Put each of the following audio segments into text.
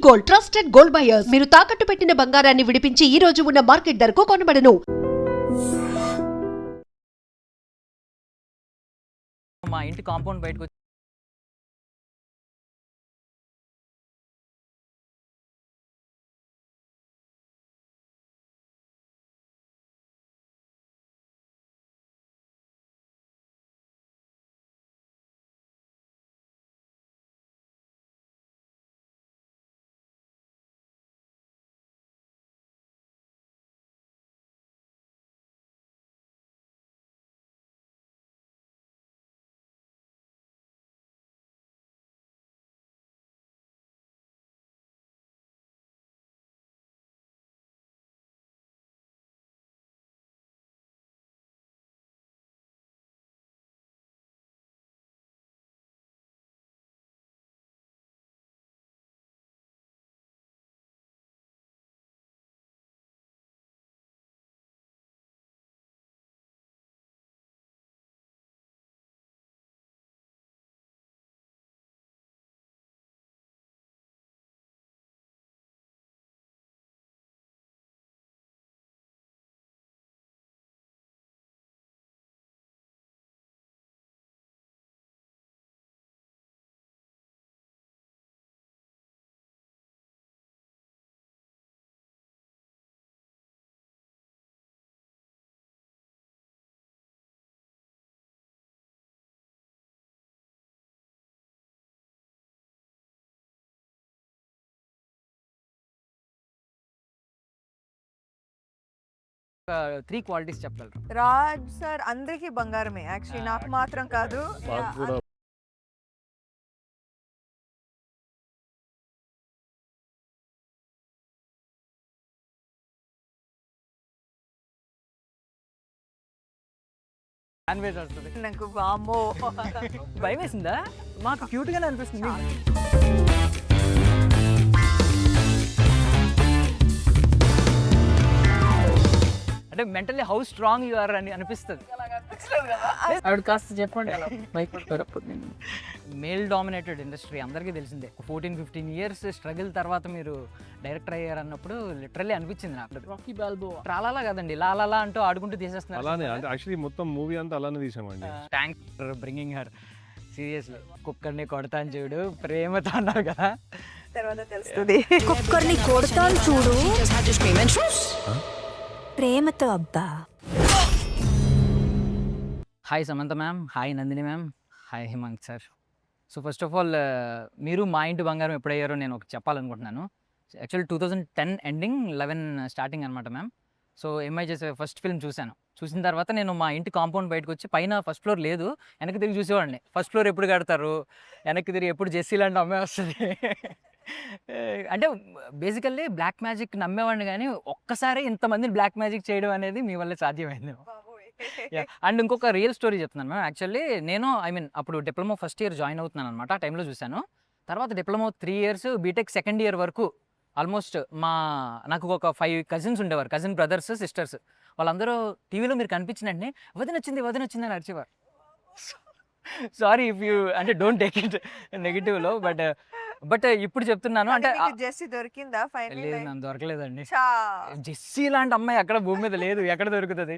Gold, trusted gold buyers. మీరు తాకట్టు పెట్టిన బంగారాన్ని విడిపించి ఈ రోజు ఉన్న మార్కెట్ ధరకు కొనబడను. మా ఇంటి కాంపౌండ్ బయటకు త్రీ క్వాలిటీస్ చెప్పగలరు. రాజ్ సార్ అందరికీ బంగారమే, యాక్చువల్లీ నాకు మాత్రం కాదు. నాకు వామ్మో భయం వేసిందా? మాకు క్యూట్ గానే అనిపిస్తుంది. అంటే mentally how strong you are అని అనిపిస్తుంది. ఆవిడ కాస్త చెప్పండి. మేల్ డామినేటెడ్ ఇండస్ట్రీ అందరికీ తెలిసిందే. 14-15 ఇయర్స్ స్ట్రగుల్ తర్వాత మీరు డైరెక్టర్ అయ్యారు అన్నప్పుడు లిటరల్లీ అనిపించింది నాకు. రాకీ బాల్బోవా ట్రాలాలా కదండి, లాలా అంటూ ఆడుకుంటూ తీసేస్తున్నారు. అలానే అంటే యాక్చువల్లీ మొత్తం మూవీ అంతా అలానే తీసామండి. Thanks for bringing her. Seriously కుక్కర్ని కొడతాను చూడు ప్రేమతో అన్నారు కదా, తర్వాత తెలుస్తుంది. కుక్కర్ని కొడతాను చూడు ప్రేమతో. అబ్బా. Hi Samantha ma'am, hi Nandini ma'am, hi Himank sir. So first of all మీరు మా ఇంటి బంగారం ఎప్పుడయ్యారో నేను ఒకటి చెప్పాలనుకుంటున్నాను. యాక్చువల్లీ 2010 ఎండింగ్ 11 స్టార్టింగ్ అనమాట మ్యామ్. సో ఎంఐ చేసే ఫస్ట్ ఫిల్మ్ చూసిన తర్వాత నేను మా ఇంటి కాంపౌండ్ బయటకు వచ్చి పైన ఫస్ట్ ఫ్లోర్ లేదు, వెనక్కి తిరిగి చూసేవాడిని. ఫస్ట్ ఫ్లోర్ ఎప్పుడు కడతారు, వెనక్కి తిరిగి ఎప్పుడు జెస్సీ లాంటి అమ్మాయి వస్తుంది. అంటే బేసికల్లీ బ్లాక్ మ్యాజిక్ నమ్మేవాడిని, కానీ ఒక్కసారి ఇంతమందిని బ్లాక్ మ్యాజిక్ చేయడం అనేది మీ వల్ల సాధ్యమైంది. అండ్ ఇంకొక రియల్ స్టోరీ చెప్తున్నాను మ్యామ్. యాక్చువల్లీ నేను అప్పుడు డిప్లొమా ఫస్ట్ ఇయర్ జాయిన్ అవుతున్నాను అనమాట. ఆ టైంలో చూశాను. తర్వాత diploma 3 years, BTech second year వరకు ఆల్మోస్ట్ నాకు ఒక 5 కజిన్స్ ఉండేవారు, కజిన్ బ్రదర్స్ సిస్టర్స్. వాళ్ళందరూ టీవీలో మీరు కనిపించినట్టు వదిన వచ్చింది అని అరిచేవారు. సారీ ఇఫ్ యూ అంటే డోంట్ టేక్ ఇట్ నెగిటివ్లో, బట్ ఇప్పుడు చెప్తున్నాను. అంటే జెస్సీ దొరికిందా? లేదు మ్యామ్, దొరకలేదండి. జెస్సీ లాంటి అమ్మాయి ఎక్కడ భూమి మీద లేదు, ఎక్కడ దొరుకుతుంది?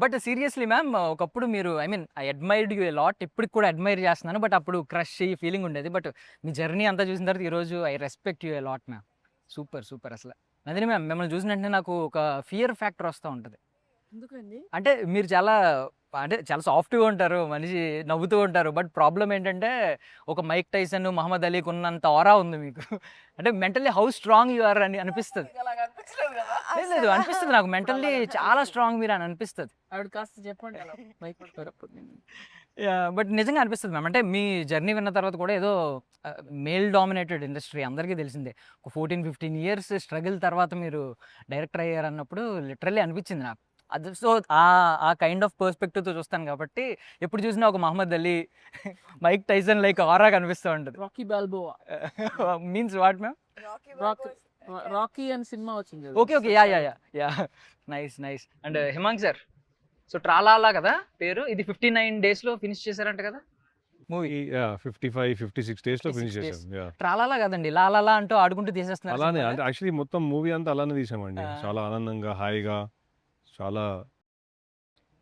బట్ సీరియస్లీ మ్యామ్, ఒకప్పుడు మీరు I admired you a lot, ఇప్పటికి కూడా అడ్మైర్ చేస్తున్నాను. బట్ అప్పుడు క్రష్ ఫీలింగ్ ఉండేది. బట్ మీ జర్నీ అంతా చూసిన తర్వాత ఈరోజు I respect you a lot ma'am. Super అసలు. నందిని మ్యామ్, మిమ్మల్ని చూసిన వెంటనే నాకు ఒక ఫియర్ ఫ్యాక్టర్ వస్తూ ఉంటుంది. ఎందుకండి? అంటే మీరు చాలా సాఫ్ట్గా ఉంటారు, మనిషి నవ్వుతూ ఉంటారు. బట్ ప్రాబ్లం ఏంటంటే ఒక మైక్ టైసన్, మహమ్మద్ అలీకి ఉన్నంత ఆరా ఉంది మీకు. అంటే mentally how strong you are అని అనిపిస్తుంది. లేదు అనిపిస్తుంది నాకు, మెంటల్లీ చాలా స్ట్రాంగ్ మీరు అని అనిపిస్తుంది. ఆవిడ కాస్త చెప్పండి. బట్ నిజంగా అనిపిస్తుంది మ్యామ్. అంటే మీ జర్నీ విన్న తర్వాత కూడా ఏదో మేల్ డామినేటెడ్ ఇండస్ట్రీ అందరికీ తెలిసిందే. ఒక 14-15 ఇయర్స్ స్ట్రగుల్ తర్వాత మీరు డైరెక్టర్ అయ్యారు అన్నప్పుడు లిటరల్లీ అనిపించింది నాకు. అది సో ఆ కైండ్ ఆఫ్ పర్స్పెక్టివ్తో చూస్తాను కాబట్టి ఎప్పుడు చూసినా ఒక Muhammad Ali, Mike Tyson like aura కనిపిస్తూ ఉంటుంది. Rocky Balboa means what ma'am? Rocky అని సినిమా వచ్చింది. Okay ya nice. And Himank sir, so tralala కదా పేరు, ఇది 59 daysలో ఫినిష్ చేశారంట కదా? మూవీ 55-56 డేస్ లో 56 ఫినిష్ days. చేసాం. Yeah. ట్రాలాలా కదండి లాలాలా అంటూ ఆడుకుంటూ తీసేస్తున్నారు అలానే సినిమాని. అంటే యాక్చువల్లీ మొత్తం మూవీ అంతా అలానే తీసామండి. ఆ. చాలా ఆనందంగా హాయిగా చాలా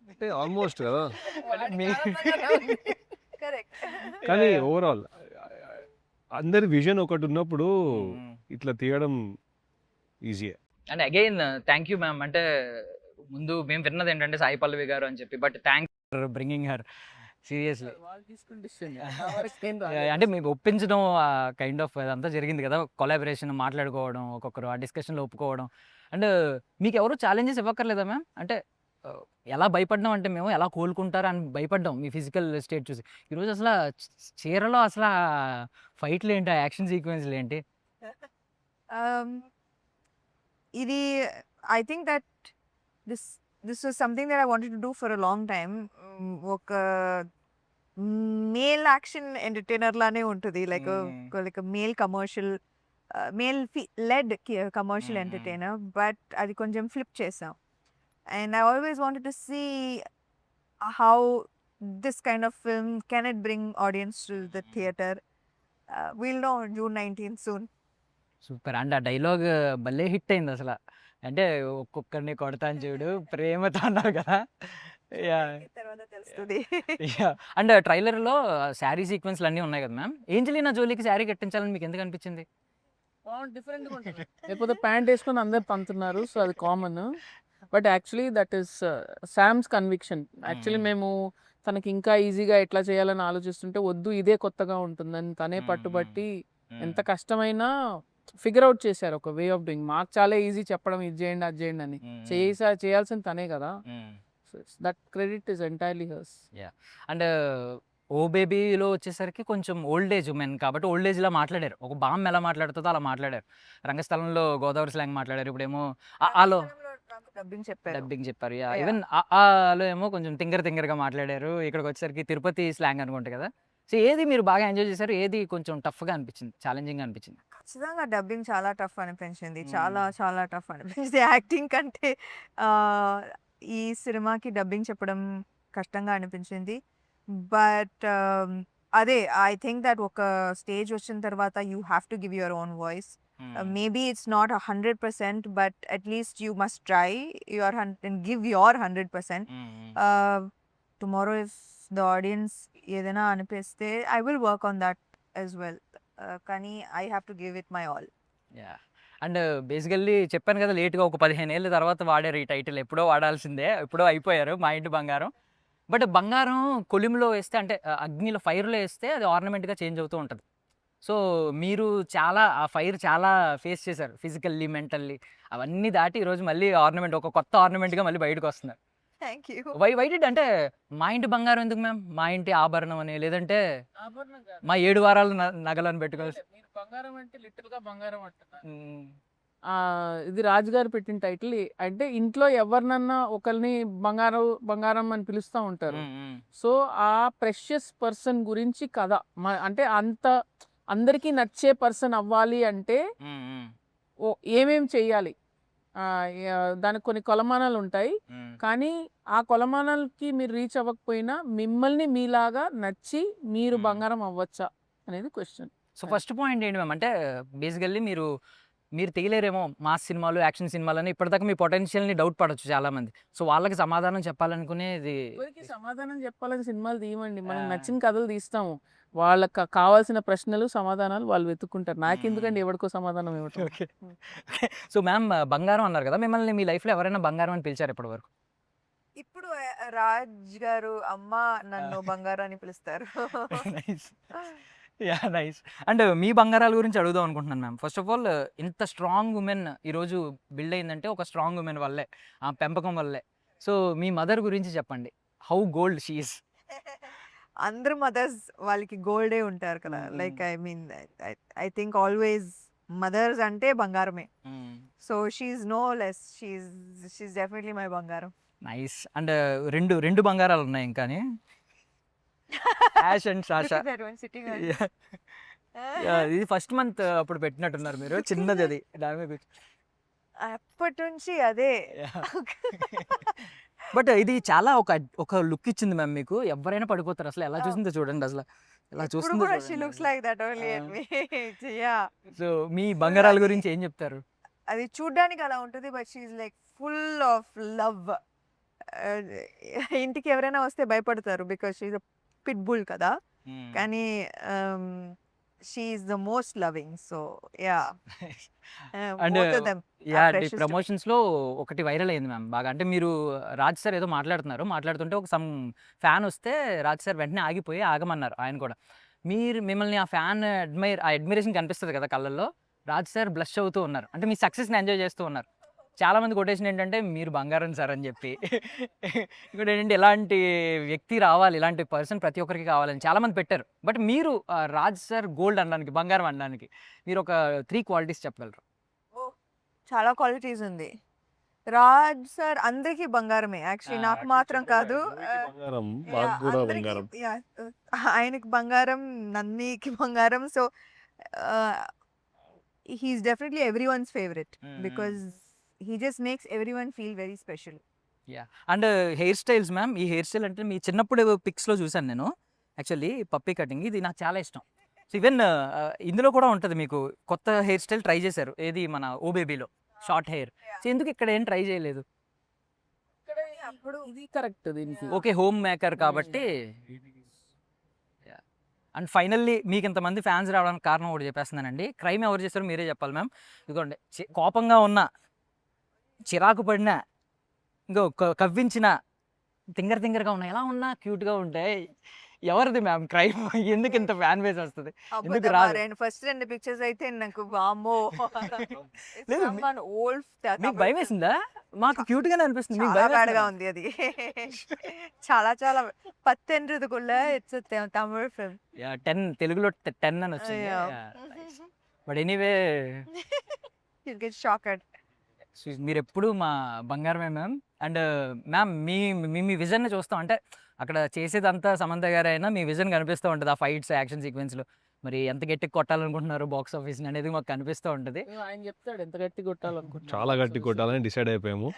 అంటే ఆల్మోస్ట్ కదా. మీ- కరెక్ట్. కానీ ఓవరాల్ అందరి విజన్ ఒకటి ఉన్నప్పుడు మ్మ్. ఇట్లా తీయడం ఈజీయే. And again thank you ma'am. అంటే ముందు మేము విన్నది ఏంటంటే సాయి పల్లవి గారు అని చెప్పి, but thanks for bringing her seriously. వాళ్ళు తీసుకున్న decision. నా వరకు ఏం రాలేదు. అంటే మేము ఒప్పించడం కైండ్ ఆఫ్ అదంతా జరిగింది కదా, కొలాబరేషన్ మాట్లాడుకోవడం, ఒక్కొక్కరు ఆ డిస్కషన్లో ఒప్పుకోవడం. అండ్ మీకు ఎవరు ఛాలెంజెస్ ఇవ్వక్కర్లేదా మ్యామ్? అంటే ఎలా భయపడ్డాం అంటే మేము ఎలా కోలుకుంటారు అని భయపడ్డాం మీ ఫిజికల్ స్టేట్ చూసి. ఈరోజు అసలు చీరలో అసలు ఫైట్లు ఏంటి, ఆ యాక్షన్ సీక్వెన్స్లు ఏంటి? ఇది I think that this was something that I wanted to do for a long time. ఒక మేల్ యాక్షన్ ఎంటర్టైనర్ లానే ఉంటుంది, like male commercial male led commercial entertainer, but అది కొంచెం ఫ్లిప్ చేసాం. And I always wanted to see how this kind of film can it bring audience to the theater. We'll know June 19th soon. Super. And ఆ dialogue భలే hit అయింది అసలు. అంటే ఒక్కొక్కరిని కొడతాను చూడు ప్రేమతో అన్నారు కదా. తర్వాత తెలుస్తుంది. అండ్ ట్రైలర్లో శారీ సీక్వెన్స్లు అన్నీ ఉన్నాయి కదా మ్యామ్. ఏంజలీనా జోలీకి శారీ కట్టించాలని మీకు ఎందుకు అనిపించింది? డిఫరెంట్గా ఉంటుంది. లేకపోతే ప్యాంట్ వేసుకొని అందరు పంతున్నారు, సో అది common. But actually that is Sam's conviction. Actually మేము తనకి ఇంకా ఈజీగా ఎట్లా చేయాలని ఆలోచిస్తుంటే వద్దు ఇదే కొత్తగా ఉంటుందని తనే పట్టుబట్టి ఎంత కష్టమైనా ఫిగర్ అవుట్ చేశారు ఒక వే ఆఫ్ డూయింగ్. మాకు చాలా ఈజీ చెప్పడం ఇది చేయండి అది చేయండి అని, చేయాల్సింది తనే కదా. That credit is entirely hers. And Oh బేబీలో వచ్చేసరికి కొంచెం ఓల్డ్ ఏజ్ ఉమెన్ కాబట్టి ఓల్డ్ ఏజ్లా మాట్లాడారు. ఒక బామ్మ ఎలా మాట్లాడుతుందో అలా మాట్లాడారు. రంగస్థలంలో గోదావరి స్లాంగ్ మాట్లాడారు. ఇప్పుడేమో ఆలో డబ్బింగ్ చెప్పారు. డబ్బింగ్ చెప్పారు. Yeah. ఈవెన్ ఆలో ఏమో కొంచెం తింగరగా మాట్లాడారు. ఇక్కడికి వచ్చేసరికి తిరుపతి స్లాంగ్ అనుకుంటా కదా. సో ఏది మీరు బాగా ఎంజాయ్ చేశారు, ఏది కొంచెం టఫ్గా అనిపించింది, ఛాలెంజింగ్ అనిపించింది? ఖచ్చితంగా డబ్బింగ్ చాలా టఫ్ అనిపించింది, చాలా Hmm. చాలా టఫ్ అనిపించింది. యాక్టింగ్ కంటే ఈ సినిమాకి డబ్బింగ్ చెప్పడం కష్టంగా అనిపించింది. బట్ అదే ఐ థింక్ దట్ ఒక స్టేజ్ వచ్చిన తర్వాత you have to give your own voice. Maybe it's not 100%, but at least you must try your and give your 100%. Tomorrow, if the audience ఏదైనా అనిపిస్తే I will work on that as well. కానీ I have to give it my all. Yeah. And basically చెప్పాను కదా, లేట్గా ఒక 15 ఏళ్ళ తర్వాత వాడారు ఈ టైటిల్. ఎప్పుడో వాడాల్సిందే, ఎప్పుడో అయిపోయారు మా ఇంటి బంగారం. బట్ బంగారం కొలిమిలో వేస్తే అంటే అగ్నిలో ఫైర్లో వేస్తే అది ఆర్నమెంట్గా చేంజ్ అవుతూ ఉంటుంది. సో మీరు చాలా ఆ ఫైర్ చాలా ఫేస్ చేశారు, ఫిజికల్లీ మెంటల్లీ అవన్నీ దాటి ఈరోజు మళ్ళీ ఆర్నమెంట్, ఒక కొత్త ఆర్నమెంట్గా మళ్ళీ బయటకు వస్తున్నారు. Thank you. వైడిడ్ అంటే మా ఇంటి బంగారం ఎందుకు మ్యామ్? మా ఇంటి ఆభరణం అని, లేదంటే ఆభరణం కాదు. మా 7 వారాలు నగలని పెట్టుకోవాలి. మీరు బంగారం అంటే లిటిల్ గా బంగారం అంటున్నారు. ఇది రాజుగారు పెట్టిన టైటిల్. అంటే ఇంట్లో ఎవరినన్నా ఒకరిని బంగారం అని పిలుస్తూ ఉంటారు. సో ఆ ప్రెషియస్ పర్సన్ గురించి కథ. అంటే అంత అందరికీ నచ్చే పర్సన్ అవ్వాలి అంటే ఏమేం చెయ్యాలి, దానికి కొన్ని కొలమానాలు ఉంటాయి. కానీ ఆ కొలమానాలకి మీరు రీచ్ అవ్వకపోయినా మిమ్మల్ని మీలాగా నచ్చి మీరు బంగారం అవ్వచ్చా అనేది క్వశ్చన్. సో ఫస్ట్ పాయింట్ ఏంటి మ్యామ్ అంటే బేసికల్లీ మీరు తీయలేరేమో మాస్ సినిమాలు, యాక్షన్ సినిమాలని ఇప్పటిదాకా మీ పొటెన్షియల్ని డౌట్ పడవచ్చు చాలామంది. సో వాళ్ళకి సమాధానం చెప్పాలనుకునేది. ఎవరికి సమాధానం చెప్పాలని సినిమాలు తీయమండి, మనకు నచ్చిన కథలు తీస్తాము. వాళ్ళకి కావాల్సిన ప్రశ్నలు సమాధానాలు వాళ్ళు వెతుక్కుంటారు. నాకెందుకండి ఎవరికో సమాధానం ఇవ్వటం. ఓకే. సో మ్యామ్ బంగారం అన్నారు కదా, మిమ్మల్ని మీ లైఫ్లో ఎవరైనా బంగారం అని పిలిచారు ఇప్పటి వరకు? ఇప్పుడు రాజ్ గారు అమ్మ నన్ను బంగారం అని పిలుస్తారు. Yeah nice. అండ్ మీ బంగారాల గురించి అడుగుదాం అనుకుంటున్నాను మ్యామ్. ఫస్ట్ ఆఫ్ ఆల్ ఇంత స్ట్రాంగ్ ఉమెన్ ఈరోజు బిల్డ్ అయిందంటే ఒక స్ట్రాంగ్ ఉమెన్ వల్లే, ఆ పెంపకం వల్లే. సో మీ మదర్ గురించి చెప్పండి, హౌ గోల్డ్ షీ ఈస్? అందరు మదర్స్ వాళ్ళకి గోల్డే ఉంటారు కదా. Like I mean I think always mothers అంటే బంగారమే. So she's no less, she's definitely my బంగారం. నైస్. అండ్ రెండు బంగారాలు ఉన్నాయి ఇంకాని, యాష్ అండ్ సాషా. ఇది ఫస్ట్ మంత్ అప్పుడు పెట్టినట్టున్నారు మీరు, చిన్నది అది దాని మీద. అప్పటి నుంచి అదే బట్ ఇది చాలా ఒక లుక్ ఇచ్చింది మ్యామ్ మీకు. ఎవరైనా పడిపోతారు. అసలు ఎలా చూసిందో చూడండి అసలు. ఎలా ఇప్పుడు చూస్తుందో కూడా షీ చూడండి. లుక్స్ లైక్ దట్ ఓన్లీ ఆ. At me. యా, సో మీ బంగారాల గురించి ఏం చెప్తారు? అది చూడ్డానికి అలా ఉంటుంది, but she is like full of love. ఇంటికి ఎవరైనా వస్తే భయపడతారు because she is pit bull కదా, కానీ she is the most loving. So yeah, and both of them yeah are precious to me. Promotions లో ఒకటి వైరల్ అయింది మ్యామ్ బాగా. అంటే మీరు రాజ్ సార్ ఏదో మాట్లాడుతుంటే ఒక సమ్ ఫ్యాన్ వస్తే రాజ్ సార్ వెంటనే ఆగిపోయి ఆగమన్నారు ఆయన కూడా. మిమ్మల్ని ఆ ఫ్యాన్ అడ్మిరేషన్ కనిపిస్తుంది కదా కళ్ళల్లో. రాజ్ సార్ బ్లష్ అవుతూ ఉన్నారు. అంటే మీ సక్సెస్ని ఎంజాయ్ చేస్తూ ఉన్నారు. చాలా మంది కొటేషన్ ఏంటంటే మీరు బంగారం సార్ అని చెప్పి. ఇంకోటి ఏంటంటే ఇలాంటి వ్యక్తి రావాలి, ఇలాంటి పర్సన్ ప్రతి ఒక్కరికి కావాలని చాలా మంది పెట్టారు. బట్ మీరు రాజ్ సార్ గోల్డ్ అనడానికి, బంగారం అనడానికి మీరు ఒక 3 క్వాలిటీస్ చెప్పగలరు? చాలా క్వాలిటీస్ ఉంది. రాజ్ సార్ అందరికీ బంగారమే యాక్చువల్లీ, నాకు మాత్రం కాదు. బంగారం, మాకు కూడా అందరికీ, బంగారం. yeah, ఆయనకి బంగారం, నందికి బంగారం. So he's definitely everyone's favourite because he just makes everyone feel very special. And hair styles ma'am, ఈ హెయిర్ స్టైల్ అంటే మీ చిన్నప్పుడు పిక్స్లో చూశాను నేను. యాక్చువల్లీ పప్పీ కటింగ్ ఇది నాకు చాలా ఇష్టం. సో ఈవెన్ ఇందులో కూడా ఉంటుంది మీకు కొత్త హెయిర్ స్టైల్ ట్రై చేశారు, ఏది మన ఓ బేబీలో షార్ట్ హెయిర్. సో ఎందుకు ఇక్కడ ఏం ట్రై చేయలేదు? అప్పుడు ఇది కరెక్ట్ దీనికి. ఓకే, హోమ్ మేకర్ కాబట్టి. అండ్ ఫైనల్లీ మీకు ఇంతమంది ఫ్యాన్స్ రావడానికి కారణం ఒకటి చెప్పేస్తున్నానండి. క్రైమ్ ఎవరు చేస్తారో మీరే చెప్పాలి మ్యామ్. ఇదిగోండి, కోపంగా ఉన్న, చిరాకు పడినా, ఇంకో కవ్వించిన, తింగరగా ఉన్నా, ఎలా ఉన్నా క్యూట్గా ఉంటాయి. ఎవరిది మ్యామ్ క్రైమ్? ఎందుకు ఇంత ఫ్యాన్ బేస్ వస్తుంది? ఎందుకు రాదు? ఫస్ట్ 2 పిక్చర్స్ అయితే నాకు వామ్మో లేదు, ఓల్డ్ మీకు భయం వేసిందా? మాకు క్యూట్ గానే అనిపిస్తుంది. మీకు చాలా భయం బ్యాడ్గా వేస్తుందా? ఉంది అది. చాలా చాలా పత్తెండ్రదుకుள்ள ఇట్స్ తమిళ్ ఫిల్మ్. 10 తెలుగులో 10 అని వచ్చింది. But anyway, you'll get shocked. మీరు ఎప్పుడు మా బంగారమే మ్యామ్. అండ్ మ్యామ్ మీ విజన్ని చూస్తాం. అంటే అక్కడ చేసేదంతా సమంత గారు అయినా మీ విజన్ కనిపిస్తూ ఉంటుంది. ఆ ఫైట్స్, యాక్షన్ సీక్వెన్స్లో మరి ఎంత గట్టిగా కొట్టాలనుకుంటున్నారు బాక్స్ ఆఫీస్ అనేది మాకు కనిపిస్తూ ఉంటుంది. ఆయన చెప్తాడు ఎంత గట్టి కొట్టాలనుకుంటున్నా. చాలా గట్టి కొట్టాలని డిసైడ్ అయిపోయాము.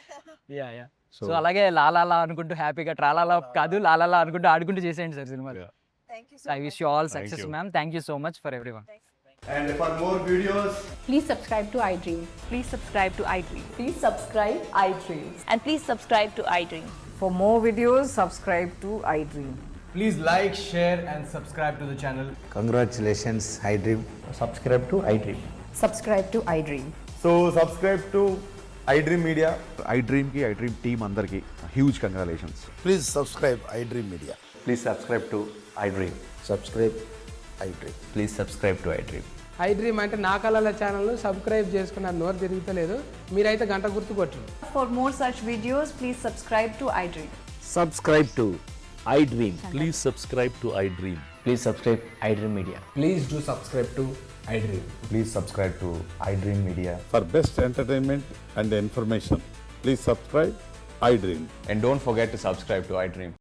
యా సో సో అలాగే లాలాలా అనుకుంటూ హ్యాపీగా, ట్రాలాలా కాదు లాలాలా అనుకుంటూ ఆడుకుంటూ చేసేయండి sir cinema. Yeah. Thank you so I much. Wish you all Thank success you. Ma'am. Thank you so much for everyone. And for more videos, Please subscribe to iDream. Please subscribe to iDream. Please subscribe iDream. And please subscribe to iDream. For more videos, subscribe to iDream. please like, share, and subscribe to the channel. Congratulations, iDream. Subscribe to iDream. Subscribe to iDream. So subscribe to iDream Media. iDream team andarki huge congratulations. Please subscribe iDream Media. Please subscribe to iDream. Subscribe iDream. Please subscribe to iDream. iDream అంటే నా కళల ఛానల్ను subscribe చేసుకున్న నోరు తిరుగుతలేదు, మీరైతే గంట గుర్తు కొట్టండి. For more such videos, please subscribe to iDream. Subscribe to iDream. Please subscribe to iDream. Please subscribe iDream Media. Please do subscribe to iDream. Please subscribe to iDream Media. For best entertainment and information, please subscribe iDream. And don't forget to subscribe to iDream.